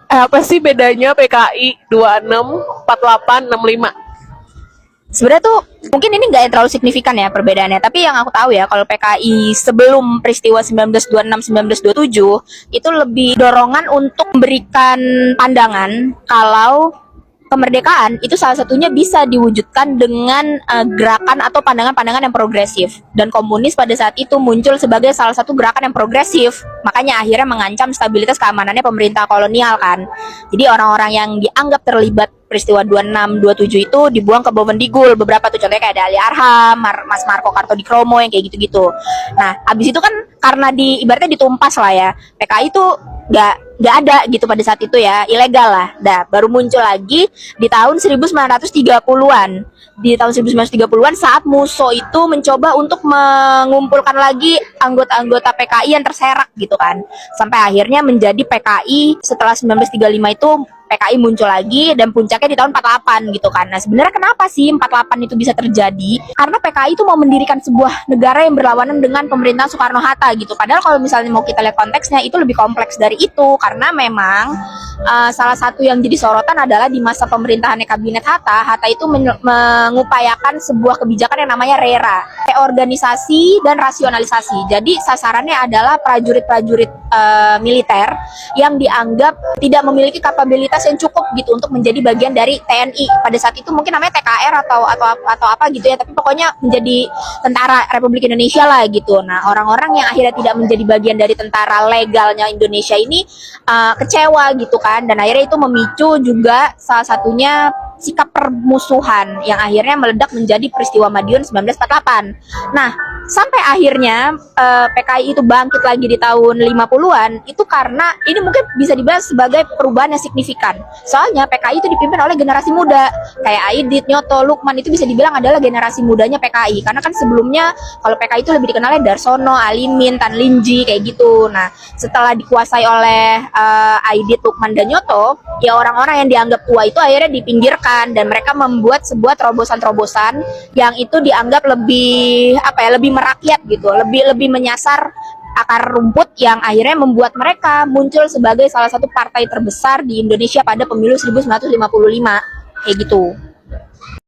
Apa sih bedanya PKI 26, 48, 65? Sebenarnya tuh mungkin ini nggak terlalu signifikan ya perbedaannya, tapi yang aku tahu ya kalau PKI sebelum peristiwa 1926 1927 itu lebih dorongan untuk memberikan pandangan kalau kemerdekaan itu salah satunya bisa diwujudkan dengan gerakan atau pandangan-pandangan yang progresif, dan komunis pada saat itu muncul sebagai salah satu gerakan yang progresif, makanya akhirnya mengancam stabilitas keamanannya pemerintah kolonial kan. Jadi orang-orang yang dianggap terlibat peristiwa 26 27 itu dibuang ke Bovendigul, beberapa tuh contohnya kayak ada Ali Arham, Mas Marco Kartodikromo yang kayak gitu-gitu. Nah, abis itu kan karena ibaratnya ditumpas lah ya, PKI itu nggak ada gitu pada saat itu ya, ilegal lah. Dah baru muncul lagi di tahun 1930-an. Di tahun 1930-an saat Musso itu mencoba untuk mengumpulkan lagi anggota-anggota PKI yang terserak gitu kan. Sampai akhirnya menjadi PKI setelah 1935 itu PKI muncul lagi dan puncaknya di tahun 48 gitu kan. Nah, sebenarnya kenapa sih 48 itu bisa terjadi? Karena PKI itu mau mendirikan sebuah negara yang berlawanan dengan pemerintahan Soekarno-Hatta gitu. Padahal kalau misalnya mau kita lihat konteksnya itu lebih kompleks dari itu, karena memang salah satu yang jadi sorotan adalah di masa pemerintahannya Kabinet Hatta itu mengupayakan sebuah kebijakan yang namanya RERA, reorganisasi dan rasionalisasi. Jadi sasarannya adalah prajurit-prajurit militer yang dianggap tidak memiliki kapabilitas yang cukup gitu untuk menjadi bagian dari TNI. Pada saat itu mungkin namanya TKR atau apa gitu ya, tapi pokoknya menjadi tentara Republik Indonesia lah gitu. Nah, orang-orang yang akhirnya tidak menjadi bagian dari tentara legalnya Indonesia ini kecewa gitu kan, dan akhirnya itu memicu juga salah satunya sikap permusuhan yang akhirnya meledak menjadi peristiwa Madiun 1948. Nah, sampai akhirnya PKI itu bangkit lagi di tahun 50-an itu karena ini mungkin bisa dibahas sebagai perubahan yang signifikan. Soalnya PKI itu dipimpin oleh generasi muda kayak Aidit, Nyoto, Lukman, itu bisa dibilang adalah generasi mudanya PKI. Karena kan sebelumnya kalau PKI itu lebih dikenalnya Darsono, Alimin, Tan Linji kayak gitu. Nah, setelah dikuasai oleh Aidit, Lukman, dan Nyoto, ya orang-orang yang dianggap tua itu akhirnya dipinggirkan dan mereka membuat sebuah terobosan-terobosan yang itu dianggap lebih lebih merakyat gitu, lebih menyasar akar rumput, yang akhirnya membuat mereka muncul sebagai salah satu partai terbesar di Indonesia pada pemilu 1955 kayak gitu.